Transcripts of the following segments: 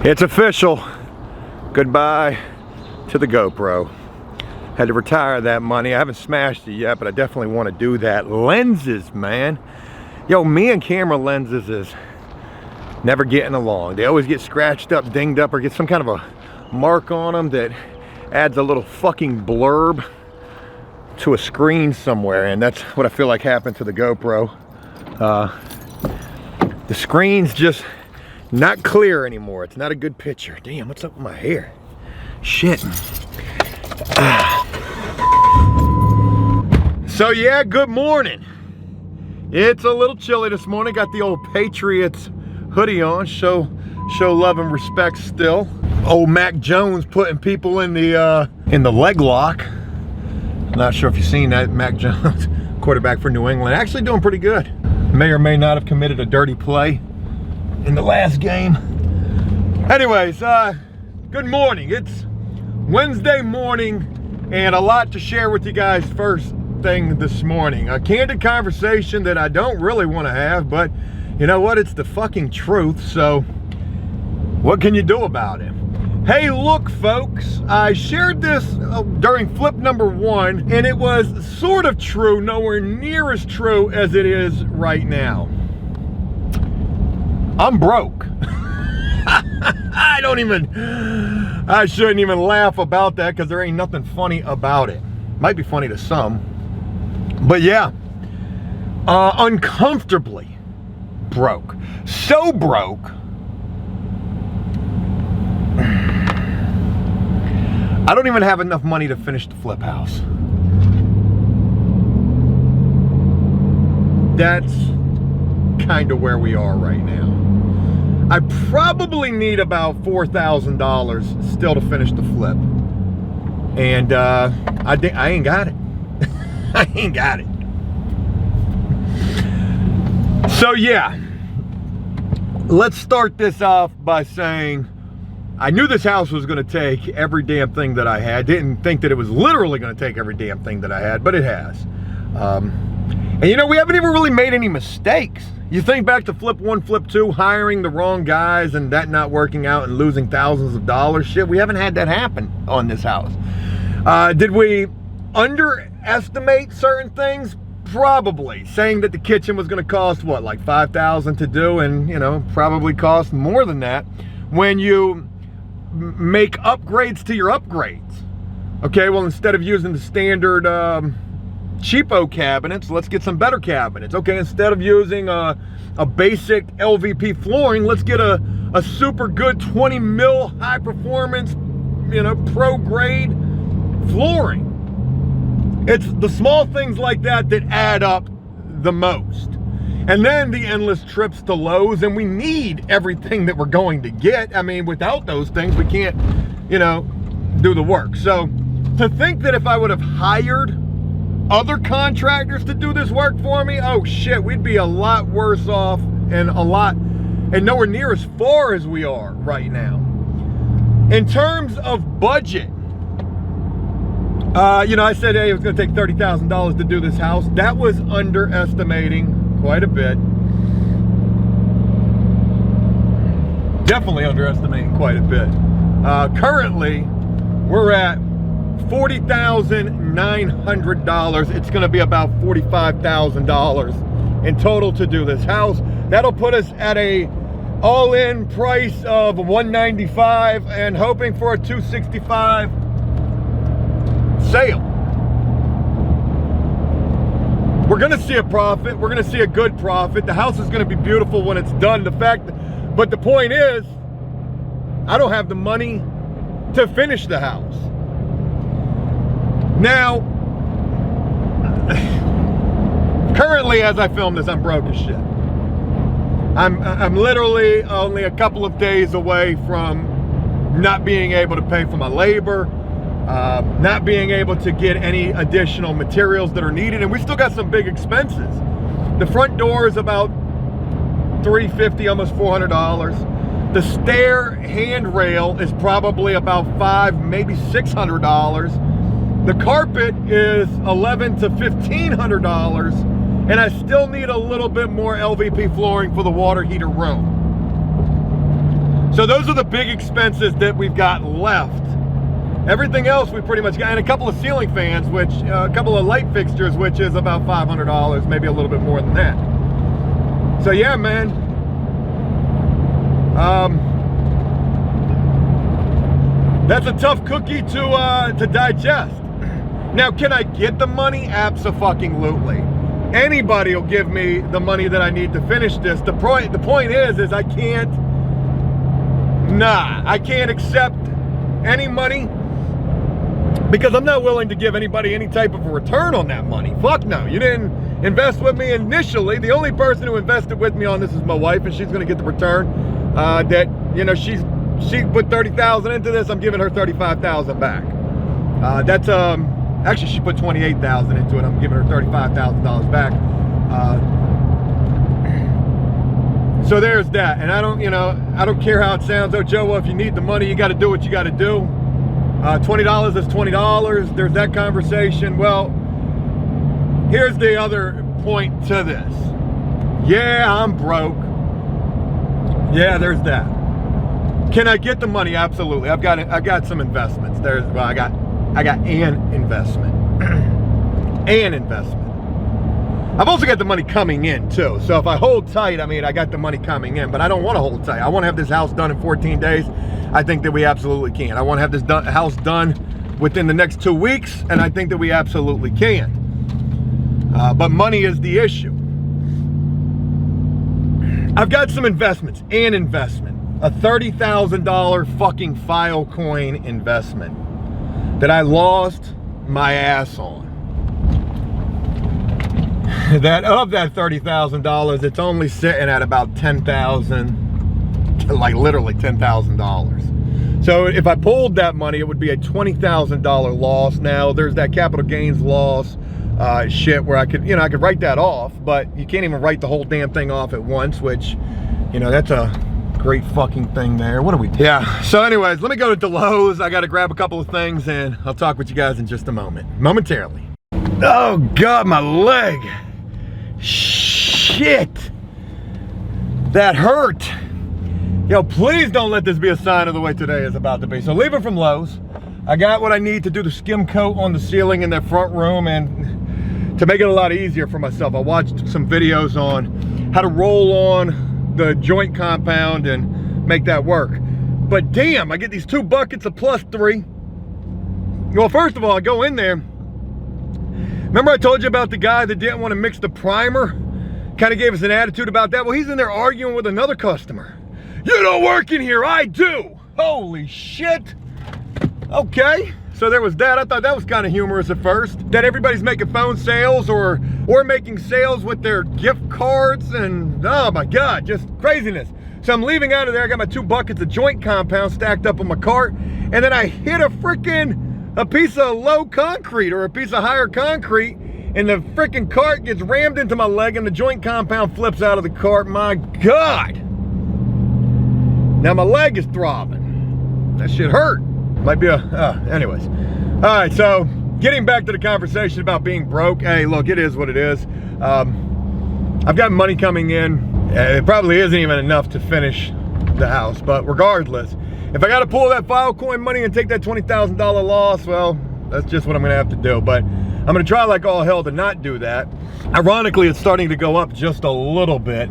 It's official. Goodbye to the GoPro. Had to retire that money. I haven't smashed it yet, but I definitely want to do that. Lenses, man. Yo, me and camera lenses is never getting along. They always get scratched up, dinged up, or get some kind of a mark on them that adds a little fucking blurb to a screen somewhere, and that's what I feel like happened to the GoPro. The screen's just not clear anymore. It's not a good picture. Damn, what's up with my hair? Shit. So yeah, good morning. It's a little chilly this morning. Got the old Patriots hoodie on. Show love and respect still. Old Mac Jones putting people in the leg lock. Not sure if you've seen that. Mac Jones, quarterback for New England, actually doing pretty good. May or may not have committed a dirty play in the last game. Anyways, good morning. It's Wednesday morning and a lot to share with you guys first thing this morning. A candid conversation that I don't really want to have, but you know what? It's the fucking truth, so what can you do about it? Hey, look, folks, I shared this during flip number 1, and it was sort of true, nowhere near as true as it is right now. I'm broke. I shouldn't even laugh about that because there ain't nothing funny about it. Might be funny to some, but yeah, uncomfortably broke. So broke, I don't even have enough money to finish the flip house. That's kind of where we are right now. I probably need about $4,000 still to finish the flip. And I ain't got it. I ain't got it. So yeah, let's start this off by saying I knew this house was going to take every damn thing that I had. Didn't think that it was literally going to take every damn thing that I had, but it has. And you know, we haven't even really made any mistakes. You think back to flip 1, flip 2, hiring the wrong guys and that not working out and losing thousands of dollars. Shit, we haven't had that happen on this house. Did we underestimate certain things? Probably. Saying that the kitchen was going to cost, what, like $5,000 to do, and, you know, probably cost more than that when you make upgrades to your upgrades. Okay, well, instead of using the standard cheapo cabinets, let's get some better cabinets. Okay, instead of using a basic LVP flooring, let's get a super good 20 mil high performance, you know, pro grade flooring. It's the small things like that that add up the most. And then the endless trips to Lowe's, and we need everything that we're going to get. I mean, without those things, we can't, you know, do the work. So to think that if I would have hired other contractors to do this work for me, oh shit, we'd be a lot worse off and nowhere near as far as we are right now. In terms of budget, you know, I said, hey, it was going to take $30,000 to do this house. That was underestimating quite a bit. Definitely underestimating quite a bit. Currently, we're at $40,900. It's going to be about $45,000 in total to do this house. That'll put us at a all-in price of $195 and hoping for a $265 sale. We're going to see a profit. We're going to see a good profit. The house is going to be beautiful when it's done. But the point is, I don't have the money to finish the house. Now, currently as I film this, I'm broke as shit. I'm literally only a couple of days away from not being able to pay for my labor, not being able to get any additional materials that are needed, and we still got some big expenses. The front door is about $350, almost $400. The stair handrail is probably about $500, maybe $600. The carpet is $1,100 to $1,500, and I still need a little bit more LVP flooring for the water heater room. So those are the big expenses that we've got left. Everything else we pretty much got, and a couple of ceiling fans, which a couple of light fixtures, which is about $500, maybe a little bit more than that. So yeah, man. That's a tough cookie to digest. Now, can I get the money? Abso-fucking-lutely. Anybody will give me the money that I need to finish this. The point is I can't. I can't accept any money because I'm not willing to give anybody any type of a return on that money. Fuck no. You didn't invest with me initially. The only person who invested with me on this is my wife, and she's going to get the return. That, you know, she put $30,000 into this. I'm giving her $35,000 back. That's actually she put $28,000 into it. I'm giving her $35,000 back. So there's that. And I don't care how it sounds. Oh, Joe, well, if you need the money, you got to do what you got to do. $20 is $20. There's that conversation. Well, here's the other point to this. Yeah, I'm broke. Yeah, there's that. Can I get the money? Absolutely. I've got some investments. I got an investment. An investment. I've also got the money coming in too. So if I hold tight, I mean, I got the money coming in, but I don't want to hold tight. I want to have this house done in 14 days. I think that we absolutely can. I want to have this house done within the next 2 weeks, and I think that we absolutely can. But money is the issue. I've got some investments. An investment. A $30,000 fucking Filecoin investment that I lost my ass on. That of that $30,000, it's only sitting at about $10,000, like literally $10,000. So if I pulled that money, it would be a $20,000 loss. Now there's that capital gains loss shit where I could write that off, but you can't even write the whole damn thing off at once, which, that's a great fucking thing there. What are we doing? Yeah, so anyways, let me go to Lowe's. I got to grab a couple of things, and I'll talk with you guys in just a moment. Momentarily. Oh, God, my leg. Shit. That hurt. Yo, please don't let this be a sign of the way today is about to be. So leaving from Lowe's, I got what I need to do the skim coat on the ceiling in that front room, and to make it a lot easier for myself, I watched some videos on how to roll on the joint compound and make that work. But damn, I get these 2 buckets of +3. Well, first of all, I go in there. Remember I told you about the guy that didn't want to mix the primer? Kind of gave us an attitude about that. Well, he's in there arguing with another customer. You don't work in here, I do. Holy shit. Okay, so there was that. I thought that was kind of humorous at first. That everybody's making phone sales or making sales with their gift cards, and oh my God, just craziness. So I'm leaving out of there. I got my 2 buckets of joint compound stacked up on my cart, and then I hit a piece of low concrete or a piece of higher concrete, and the freaking cart gets rammed into my leg, and the joint compound flips out of the cart. My God. Now my leg is throbbing. That shit hurt. Might be anyways. All right, so getting back to the conversation about being broke. Hey, look, it is what it is. I've got money coming in. It probably isn't even enough to finish the house, but regardless, if I got to pull that Filecoin money and take that $20,000 loss, well, that's just what I'm going to have to do. But I'm going to try like all hell to not do that. Ironically, it's starting to go up just a little bit,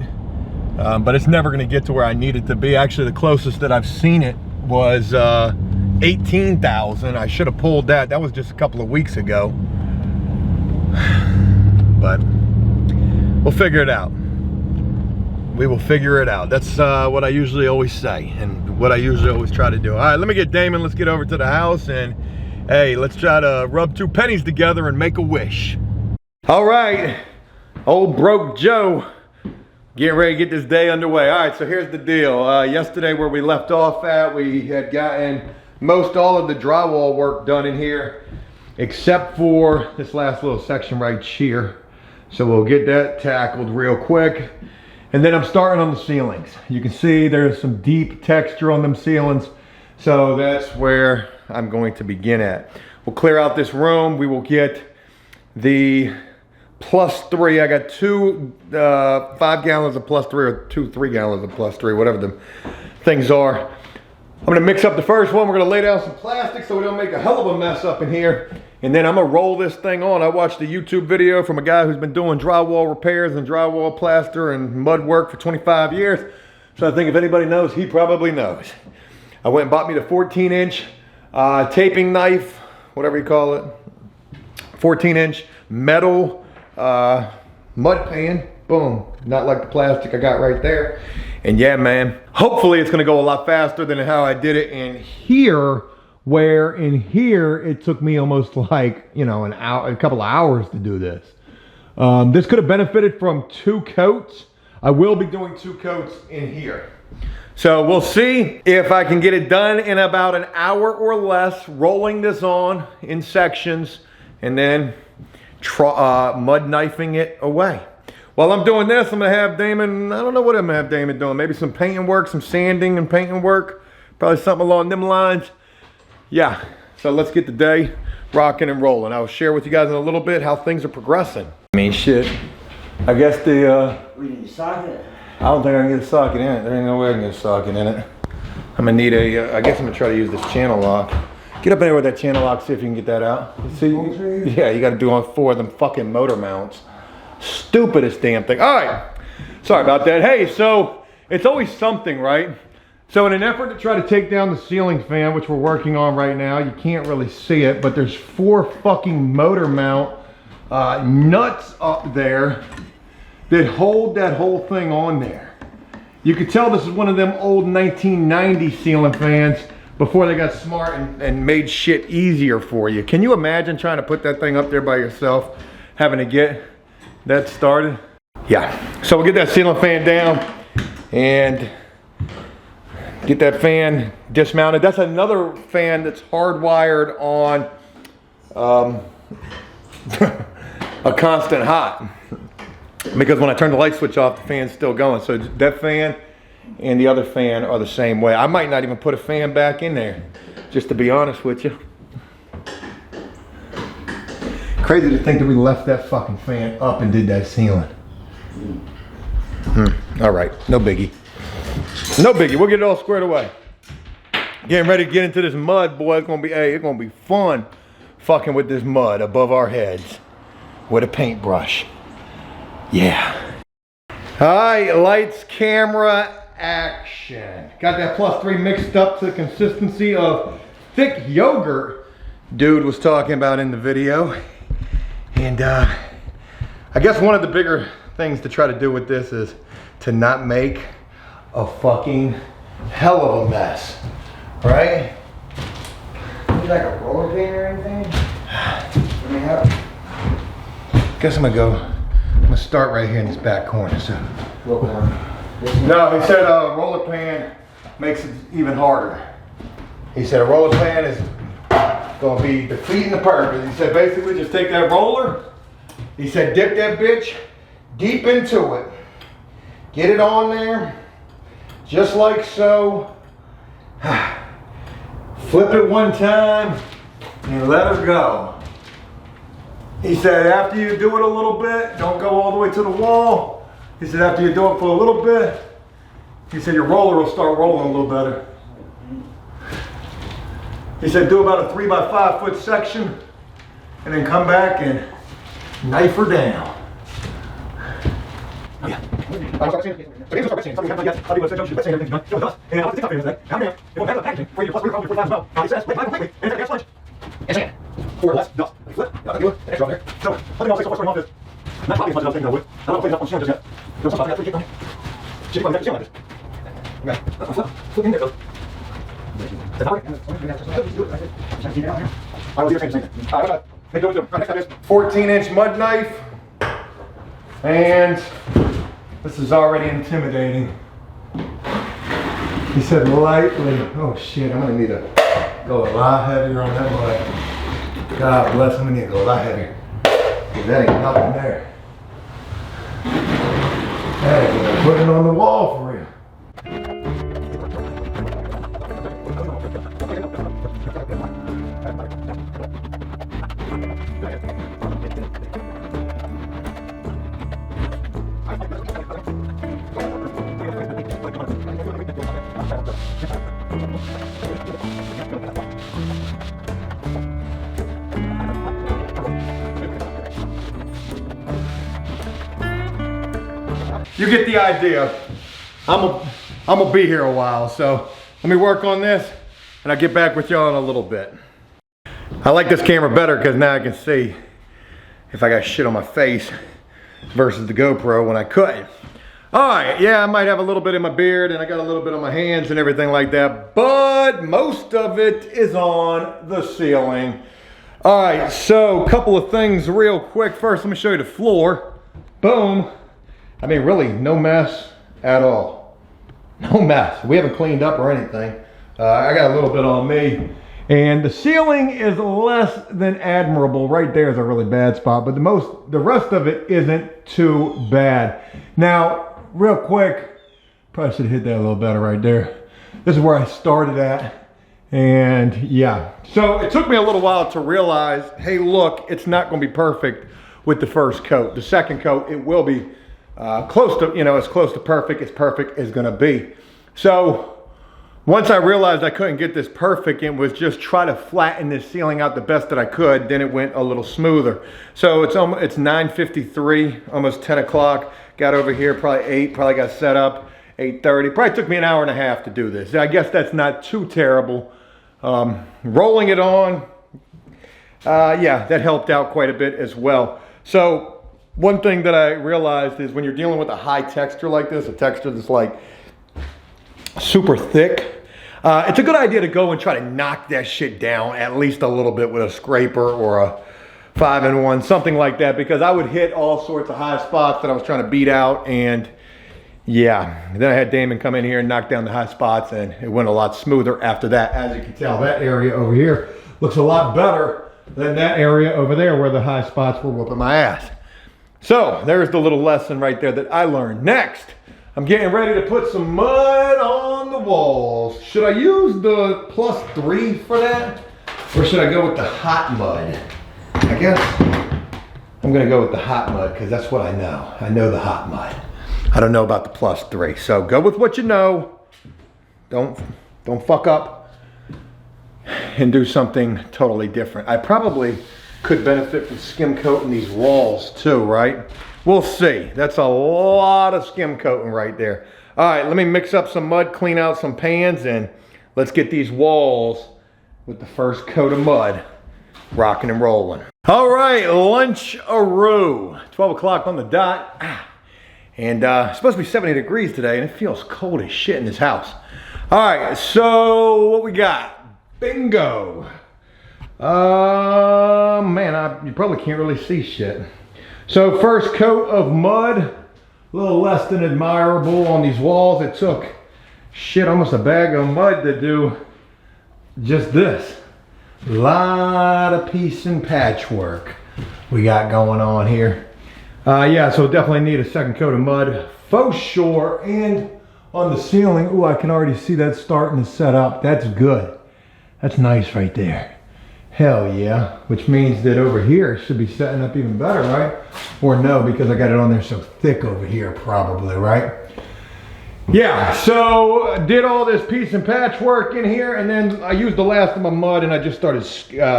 but it's never going to get to where I need it to be. Actually, the closest that I've seen it was 18,000. I should have pulled that. That was just a couple of weeks ago. But we'll figure it out. We will figure it out. That's what I usually always say and what I usually always try to do. All right, let me get Damon. Let's get over to the house, and hey, let's try to rub 2 pennies together and make a wish. All right, old broke Joe, getting ready to get this day underway. All right, so here's the deal. Yesterday where we left off at, we had gotten most all of the drywall work done in here, except for this last little section right here. So we'll get that tackled real quick. And then I'm starting on the ceilings. You can see there's some deep texture on them ceilings. So that's where I'm going to begin at. We'll clear out this room. We will get the +3. I got 2 5 gallons of +3 or 2 3 gallons of +3, whatever the things are. I'm gonna mix up the first one. We're gonna lay down some plastic so we don't make a hell of a mess up in here. And then I'm gonna roll this thing on. I watched a YouTube video from a guy who's been doing drywall repairs and drywall plaster and mud work for 25 years. So I think if anybody knows, he probably knows. I went and bought me the 14-inch taping knife, whatever you call it. 14-inch metal mud pan. Boom. Not like the plastic I got right there. And yeah, man, hopefully it's gonna go a lot faster than how I did it in here, where in here it took me almost like, you know, an hour, a couple of hours to do this. This could have benefited from 2 coats. I will be doing 2 coats in here. So we'll see if I can get it done in about an hour or less, rolling this on in sections and then mud knifing it away. While I'm doing this, I'm gonna have Damon, I don't know what I'm gonna have Damon doing. Maybe some painting work, some sanding and painting work. Probably something along them lines. Yeah, so let's get the day rocking and rolling. I'll share with you guys in a little bit how things are progressing. I mean, shit. I guess the, we need a socket. I don't think I can get a socket in it. There ain't no way I can get a socket in it. I'm gonna need a, I guess I'm gonna try to use this channel lock. Get up in there with that channel lock, see if you can get that out. See, yeah, you gotta do on 4 of them fucking motor mounts. Stupidest damn thing. All right, sorry about that. Hey, so it's always something, right? So in an effort to try to take down the ceiling fan, which we're working on right now, you can't really see it, but there's 4 fucking motor mount nuts up there that hold that whole thing on there. You could tell this is one of them old 1990 ceiling fans before they got smart and made shit easier for you. Can you imagine trying to put that thing up there by yourself, having to get that started? Yeah, so we'll get that ceiling fan down and get that fan dismounted. That's another fan that's hardwired on a constant hot, because when I turn the light switch off, the fan's still going. So that fan and the other fan are the same way. I might not even put a fan back in there, just to be honest with you. Crazy to think that we left that fucking fan up and did that ceiling. All right, no biggie. No biggie, we'll get it all squared away. Getting ready to get into this mud, boy. It's gonna be, hey, it's gonna be fun fucking with this mud above our heads with a paintbrush. Yeah. All right, lights, camera, action. Got that +3 mixed up to the consistency of thick yogurt dude was talking about in the video. And I guess one of the bigger things to try to do with this is to not make a fucking hell of a mess, right? Need like a roller pan or anything? Let me help. Guess I'm gonna start right here in this back corner. So. What one? No, he said a roller pan makes it even harder. He said a roller pan is gonna be defeating the purpose. He said basically just take that roller, he said dip that bitch deep into it. Get it on there, just like so. Flip it one time and let her go. He said after you do it a little bit, don't go all the way to the wall. He said after you do it for a little bit, he said your roller will start rolling a little better. He said do about a 3 by 5 foot section and then come back and knife her down. Yeah. Hey, 14-inch mud knife, and this is already intimidating. He said lightly. Oh shit, I'm gonna need to go a lot heavier on that mud. God bless, I'm gonna need to go a lot heavier. Cause that ain't nothing there. Hey, put it on the wall for real. you get the idea. I'm gonna be here a while, so let me work on this and I'll get back with y'all in a little bit. I like this camera better because now I can see if I got shit on my face versus the GoPro when I couldn't. All right, yeah, I might have a little bit in my beard and I got a little bit on my hands and everything like that, but most of it is on the ceiling. All right, so a couple of things real quick. First, let me show you the floor. Boom. I mean, really, no mess at all. No mess. We haven't cleaned up or anything. I got a little bit on me. And the ceiling is less than admirable. Right there is a really bad spot, but the rest of it isn't too bad. Now, real quick, probably should have hit that a little better right there. This is where I started at. And yeah, so it took me a little while to realize, hey, look, it's not gonna be perfect with the first coat. The second coat, it will be close to, as close to perfect as gonna be. So once I realized I couldn't get this perfect and was just try to flatten this ceiling out the best that I could, then it went a little smoother. So it's 9:53, almost 10 o'clock. Got over here, probably 8, probably got set up, 8:30. Probably took me an hour and a half to do this. I guess that's not too terrible. Rolling it on, yeah, that helped out quite a bit as well. So one thing that I realized is when you're dealing with a high texture like this, a texture that's like super thick, it's a good idea to go and try to knock that shit down at least a little bit with a scraper or a 5-in-1, something like that, because I would hit all sorts of high spots that I was trying to beat out. And yeah, then I had Damon come in here and knock down the high spots, and it went a lot smoother after that. As you can tell, that area over here looks a lot better than that area over there where the high spots were whooping my ass. So there's the little lesson right there that I learned. Next, I'm getting ready to put some mud on the walls. Should I use the +3 for that? Or should I go with the hot mud? I guess I'm gonna go with the hot mud because that's what I know. I know the hot mud. I don't know about the +3. So go with what you know. Don't fuck up and do something totally different. I probably could benefit from skim coating these walls too, right? We'll see. That's a lot of skim coating right there. All right, let me mix up some mud, clean out some pans, and let's get these walls with the first coat of mud rocking and rolling. All right, lunch-a-roo. 12 o'clock on the dot. And it's supposed to be 70 degrees today, and it feels cold as shit in this house. All right, so what we got? Bingo. Man, you probably can't really see shit. So first coat of mud, a little less than admirable on these walls. It took, shit, almost a bag of mud to do just this. A lot of piece and patchwork we got going on here. Yeah, so definitely need a second coat of mud for sure. And on the ceiling, ooh, I can already see that starting to set up. That's good. That's nice right there. Hell yeah. Which means that over here it should be setting up even better, right? Or no, because I got it on there so thick over here probably, right? Yeah, so did all this piece and patchwork in here, and then I used the last of my mud and I just started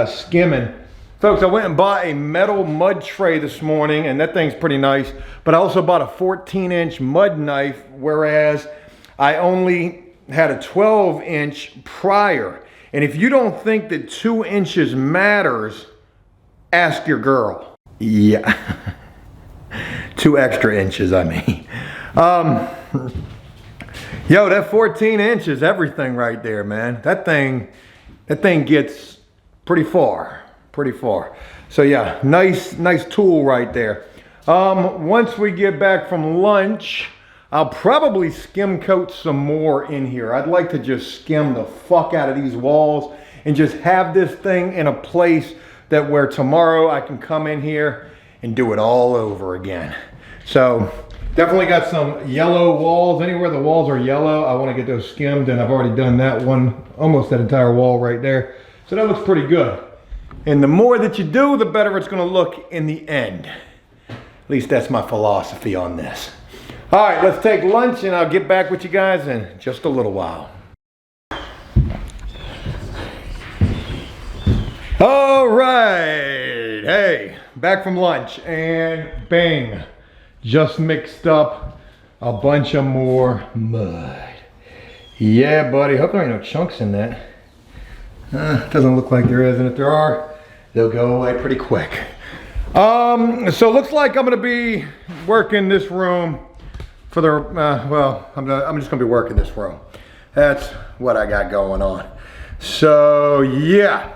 skimming. Folks, I went and bought a metal mud tray this morning, and that thing's pretty nice. But I also bought a 14-inch mud knife, whereas I only had a 12-inch prior. And if you don't think that 2 inches matters, ask your girl. Yeah. 2 extra inches, I mean. Yo, that 14 inches, everything right there, man. That thing gets pretty far. Pretty far. So yeah, nice tool right there. Once we get back from lunch, I'll probably skim coat some more in here. I'd like to just skim the fuck out of these walls and just have this thing in a place that where tomorrow I can come in here and do it all over again. So definitely got some yellow walls. Anywhere the walls are yellow, I want to get those skimmed, and I've already done that one, almost that entire wall right there. So that looks pretty good. And the more that you do, the better it's going to look in the end. At least that's my philosophy on this. All right, let's take lunch, and I'll get back with you guys in just a little while. All right, hey, back from lunch, and bang, just mixed up a bunch of more mud. Yeah, buddy, hope there ain't no chunks in that. Doesn't look like there is, and if there are, they'll go away pretty quick. So it looks like I'm gonna be working this room for the, well, I'm just gonna be working this room. That's what I got going on. So yeah,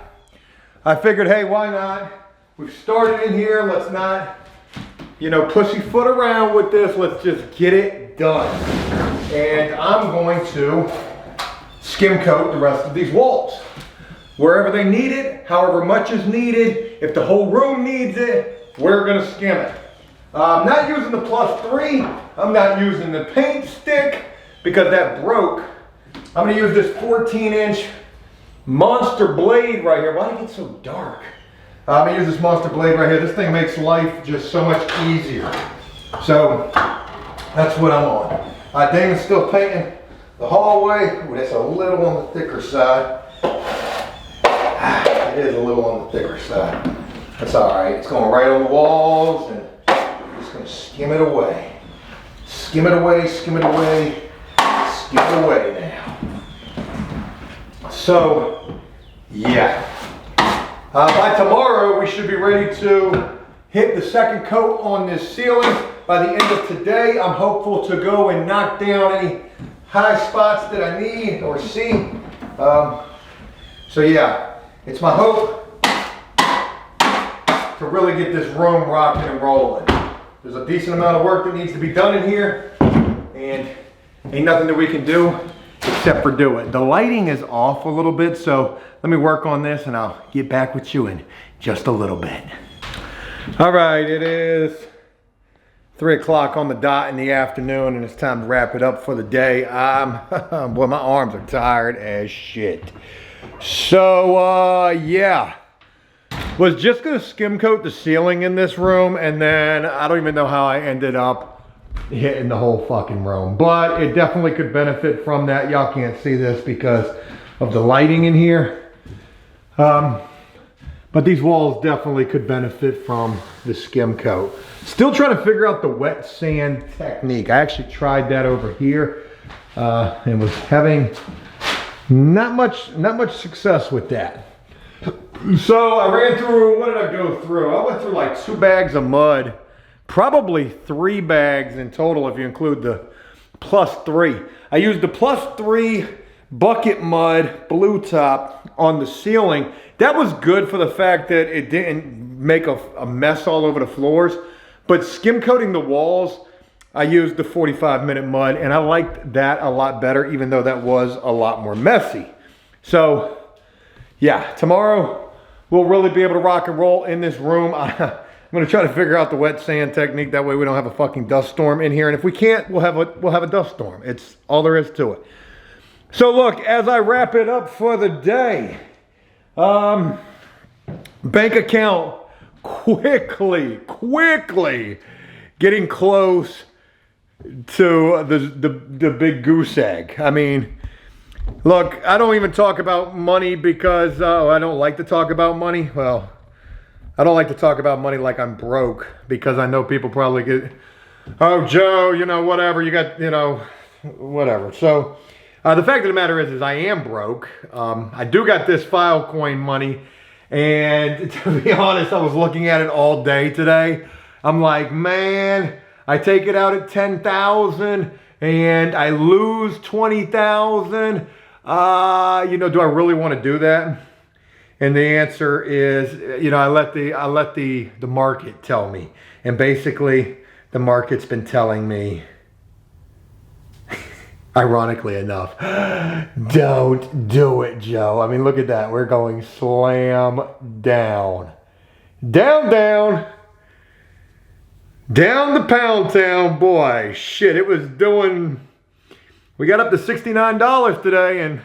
I figured, hey, why not? We've started in here, let's not, you know, pussyfoot around with this. Let's just get it done. And I'm going to skim coat the rest of these walls. Wherever they need it, however much is needed, if the whole room needs it, we're gonna skim it. I'm not using the +3, I'm not using the paint stick because that broke. I'm gonna use this 14-inch monster blade right here. Why did it get so dark? I'm gonna use this monster blade right here. This thing makes life just so much easier. So that's what I'm on. Damon's still painting the hallway. Ooh, that's a little on the thicker side. It is a little on the thicker side. That's all right. It's going right on the walls, and I'm just gonna skim it away. Skim it away, skim it away, skim it away now. So, yeah. By tomorrow, we should be ready to hit the second coat on this ceiling. By the end of today, I'm hopeful to go and knock down any high spots that I need or see. So yeah, it's my hope to really get this room rocking and rolling. There's a decent amount of work that needs to be done in here, and ain't nothing that we can do except for do it. The lighting is off a little bit, so let me work on this and I'll get back with you in just a little bit. All right, it is 3 o'clock on the dot in the afternoon, and it's time to wrap it up for the day. Boy, my arms are tired as shit. So, yeah. Was just gonna skim coat the ceiling in this room, and then I don't even know how I ended up hitting the whole fucking room. But it definitely could benefit from that. Y'all can't see this because of the lighting in here. But these walls definitely could benefit from the skim coat. Still trying to figure out the wet sand technique. I actually tried that over here and was having not much success with that. So I ran through, what did I go through? I went through like 2 bags of mud, probably 3 bags in total if you include the +3. I used the +3 bucket mud blue top on the ceiling. That was good for the fact that it didn't make a mess all over the floors. But skim coating the walls, I used the 45-minute mud, and I liked that a lot better, even though that was a lot more messy. So yeah, tomorrow we'll really be able to rock and roll in this room. I'm gonna try to figure out the wet sand technique. That way we don't have a fucking dust storm in here. And if we can't, we'll have a dust storm. It's all there is to it. So look, as I wrap it up for the day, bank account quickly getting close to the big goose egg. I mean, look, I don't even talk about money because I don't like to talk about money. Well, I don't like to talk about money like I'm broke, because I know people probably get, oh, Joe, you know, whatever, you got, you know, whatever. So the fact of the matter is I am broke. I do got this Filecoin money, and to be honest, I was looking at it all day today. I'm like, man, I take it out at 10,000 and I lose 20,000. You know, do I really want to do that? And the answer is, you know, I let the market tell me. And basically, the market's been telling me, ironically enough, don't do it, Joe. I mean, look at that. We're going slam down. Down, down. Down the pound town, boy. Shit, it was doing, we got up to $69 today, and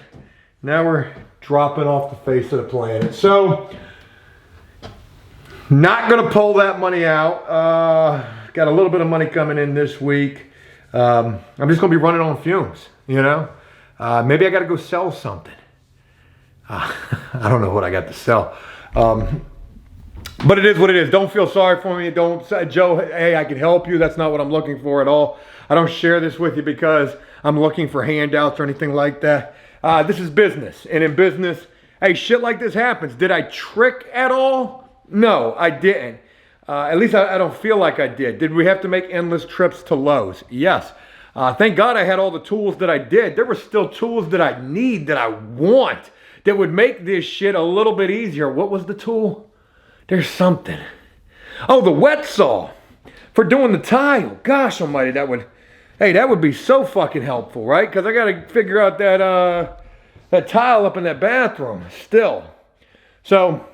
now we're dropping off the face of the planet. So, not gonna pull that money out. Got a little bit of money coming in this week. I'm just gonna be running on fumes, you know? Maybe I gotta go sell something. I don't know what I got to sell. But it is what it is. Don't feel sorry for me. Don't say, Joe, hey, I can help you. That's not what I'm looking for at all. I don't share this with you because I'm looking for handouts or anything like that. This is business. And in business, hey, shit like this happens. Did I trick at all? No, I didn't. At least I don't feel like I did. Did we have to make endless trips to Lowe's? Yes. Thank God I had all the tools that I did. There were still tools that I need, that I want, that would make this shit a little bit easier. What was the tool? There's something. Oh, the wet saw for doing the tile. Gosh almighty, that would be so fucking helpful, right? Because I got to figure out that tile up in that bathroom still. So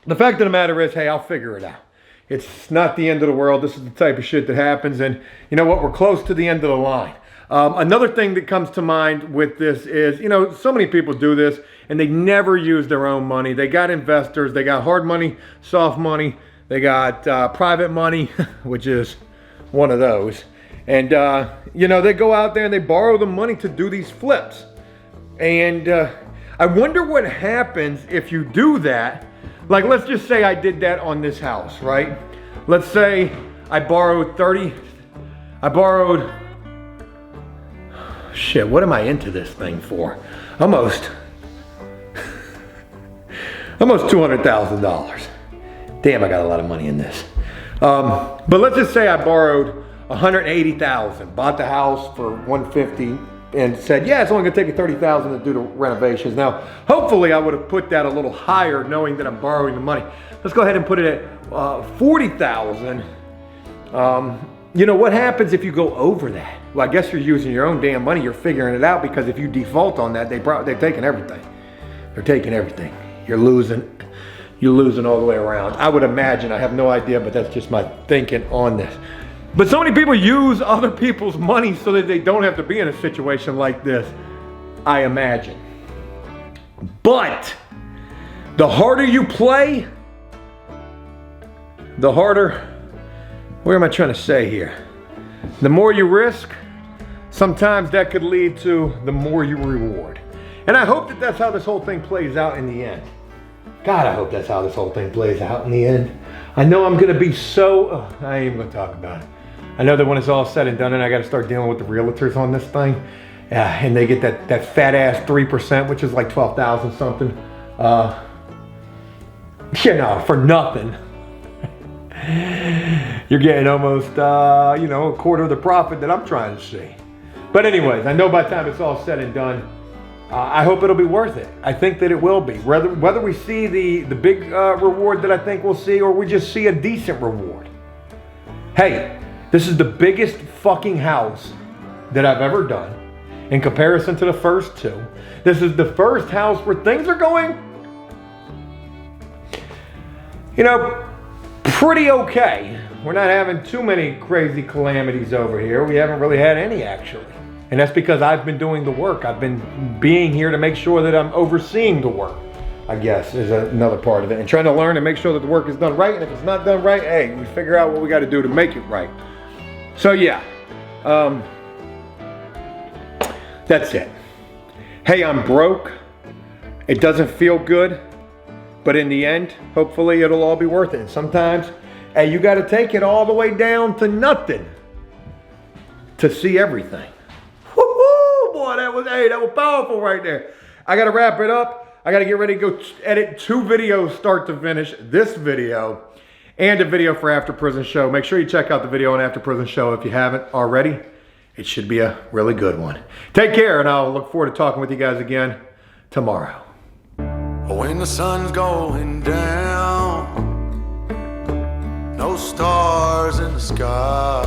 the fact of the matter is, hey, I'll figure it out. It's not the end of the world. This is the type of shit that happens. And you know what? We're close to the end of the line. Another thing that comes to mind with this is, you know, so many people do this and they never use their own money. They got investors, they got hard money, soft money, they got private money, which is one of those. And, you know, they go out there and they borrow the money to do these flips. And I wonder what happens if you do that. Like, let's just say I did that on this house, right? Let's say I borrowed shit, what am I into this thing for? Almost $200,000. Damn, I got a lot of money in this. But let's just say I borrowed $180,000, bought the house for $150,000 and said, yeah, it's only gonna take me $30,000 to do the renovations. Now, hopefully I would have put that a little higher knowing that I'm borrowing the money. Let's go ahead and put it at $40,000. You know, what happens if you go over that? Well, I guess you're using your own damn money. You're figuring it out, because if you default on that, they're taking everything. They're taking everything. You're losing all the way around. I would imagine, I have no idea, but that's just my thinking on this. But so many people use other people's money so that they don't have to be in a situation like this, I imagine. But the harder you play, the harder, what am I trying to say here? The more you risk, sometimes that could lead to the more you reward. And I hope that that's how this whole thing plays out in the end. God, I hope that's how this whole thing plays out in the end. I know I'm gonna be I ain't even gonna talk about it. I know that when it's all said and done and I gotta start dealing with the realtors on this thing, and they get that fat ass 3%, which is like 12,000 something. You know, for nothing. You're getting almost, you know, a quarter of the profit that I'm trying to see. But anyways, I know by the time it's all said and done, I hope it'll be worth it. I think that it will be. Whether we see the big reward that I think we'll see, or we just see a decent reward. Hey, this is the biggest fucking house that I've ever done in comparison to the first two. This is the first house where things are going, you know, pretty okay. We're not having too many crazy calamities over here. We haven't really had any, actually. And that's because I've been doing the work. I've been being here to make sure that I'm overseeing the work, I guess, is another part of it. And trying to learn and make sure that the work is done right. And if it's not done right, hey, we figure out what we got to do to make it right. So yeah, that's it. Hey, I'm broke. It doesn't feel good. But in the end, hopefully it'll all be worth it. And sometimes, hey, you got to take it all the way down to nothing to see everything. Woo-hoo, boy, that was powerful right there. I got to wrap it up. I got to get ready to go edit 2 videos start to finish. This video and a video for After Prison Show. Make sure you check out the video on After Prison Show if you haven't already. It should be a really good one. Take care, and I'll look forward to talking with you guys again tomorrow. When the sun's going down, no stars in the sky,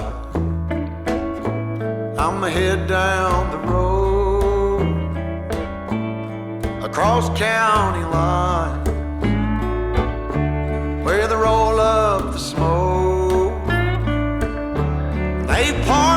I'ma head down the road across county line, where they roll up the smoke. They park